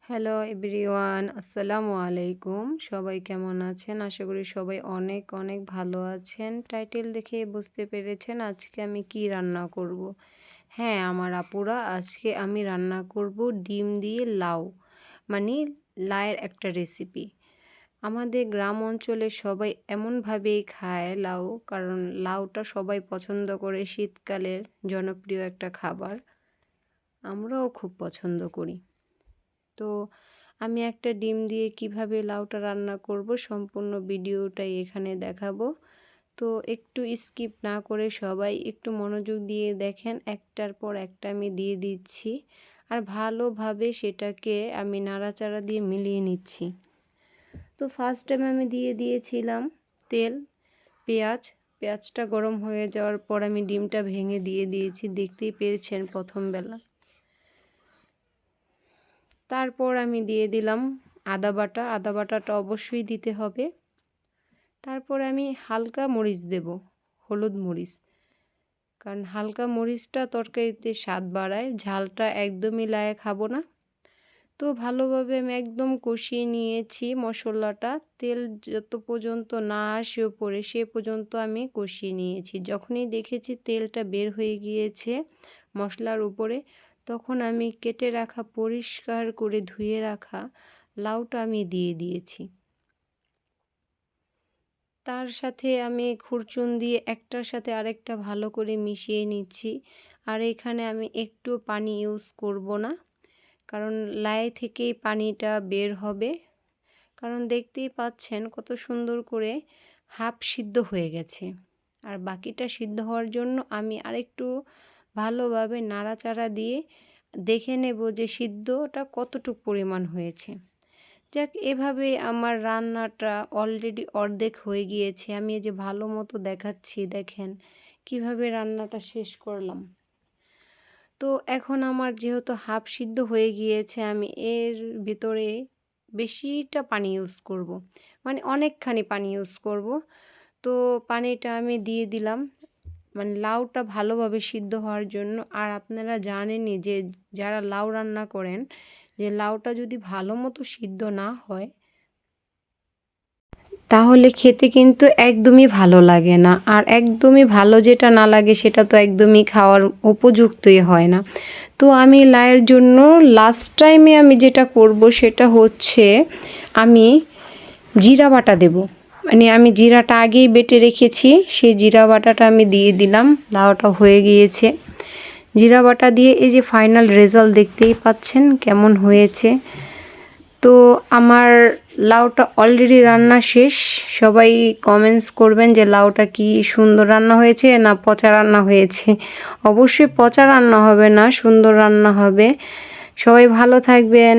Hello everyone, আসসালামু আলাইকুম। সবাই কেমন আছেন? আশা করি সবাই অনেক অনেক ভালো আছেন। টাইটেল দেখে বুঝতে পেরেছেন আজকে আমি কি রান্না করব। হ্যাঁ, আমার আপুরা, আজকে আমি রান্না করব ডিম দিয়ে লাউ, মানে লাউয়ের একটা রেসিপি। আমাদের গ্রাম অঞ্চলে সবাই এমনভাবেই খায় লাউ, কারণ লাউটা সবাই পছন্দ করে, শীতকালের জনপ্রিয় একটা খাবার। আমরাও খুব পছন্দ করি। তো আমি একটা ডিম দিয়ে কিভাবে লাউটা রান্না করব সম্পূর্ণ ভিডিওটাই এখানে দেখাবো। তো একটু স্কিপ না করে সবাই একটু মনোযোগ দিয়ে দেখেন, একটার পর একটা আমি দিয়ে দিচ্ছি আর ভালোভাবে সেটাকে আমি নাড়াচাড়া দিয়ে মিলিয়ে নিচ্ছি। তো ফার্স্ট টাইম আমি দিয়ে দিয়েছিলাম তেল, পেঁয়াজটা গরম হয়ে যাওয়ার পর আমি ডিমটা ভেঙে দিয়ে দিয়েছি, দেখতেই পেরেছেন প্রথম বেলা। তারপর আমি দিয়ে দিলাম আদা বাটাটা অবশ্যই দিতে হবে। তারপর আমি হালকা মরিচ দেব, হলুদ মরিচ, কারণ হালকা মরিচটা তরকারিতে স্বাদ বাড়ায়, ঝালটা একদমই লায়ে খাবো না। তো ভালোভাবে আমি একদম কষিয়ে নিয়েছি মশলাটা, তেল যত পর্যন্ত না আসে ওপরে সে পর্যন্ত আমি কষিয়ে নিয়েছি। যখনই দেখেছি তেলটা বের হয়ে গিয়েছে মশলার উপরে, তখন আমি কেটে রাখা, পরিষ্কার করে ধুয়ে রাখা লাউটা আমি দিয়ে দিয়েছি। তার সাথে আমি খুরচুন দিয়ে একটার সাথে আরেকটা ভালো করে মিশিয়ে নিচ্ছি। আর এখানে আমি একটু পানি ইউজ করব না, কারণ লাই থেকেই পানিটা বের হবে। কারণ দেখতেই পাচ্ছেন কত সুন্দর করে হাফ সিদ্ধ হয়ে গেছে। আর বাকিটা সিদ্ধ হওয়ার জন্য আমি আরেকটু ভালোভাবে নাড়াচাড়া দিয়ে দেখে নেব যে সিদ্ধটা কতটুকু পরিমাণ হয়েছে। যাক, এভাবে আমার রান্নাটা অলরেডি অর্ধেক হয়ে গিয়েছে। আমি এই যে ভালো মতো দেখাচ্ছি, দেখেন কিভাবে রান্নাটা শেষ করলাম। তো এখন আমার যেহেতু হাফ সিদ্ধ হয়ে গিয়েছে, আমি এর ভিতরে বেশিটা পানি ইউজ করব, মানে অনেকখানি পানি ইউজ করব। তো পানিটা আমি দিয়ে দিলাম, মানে লাউটা ভালোভাবে সিদ্ধ হওয়ার জন্য। আর আপনারা জানেনই যে যারা লাউ রান্না করেন, যে লাউটা যদি ভালো মতো সিদ্ধ না হয় তাহলে খেতে কিন্তু একদমই ভালো লাগে না। আর একদমই ভালো যেটা না লাগে সেটা তো একদমই খাওয়ার উপযুক্তই হয় না। তো আমি লাউয়ের জন্য লাস্ট টাইমে আমি যেটা করব সেটা হচ্ছে আমি জিরা বাটা দেব। মানে আমি জিরাটা আগেই বেটে রেখেছি, সেই জিরা বাটাটা আমি দিয়ে দিলাম। লাউটা হয়ে গিয়েছে, জিরা বাটা দিয়ে এই যে ফাইনাল রেজাল্ট দেখতেই পাচ্ছেন কেমন হয়েছে। তো আমার লাউটা অলরেডি রান্না শেষ। সবাই কমেন্টস করবেন যে লাউটা কি সুন্দর রান্না হয়েছে না পচা রান্না হয়েছে। অবশ্যই পচা রান্না হবে না, সুন্দর রান্না হবে। সবাই ভালো থাকবেন।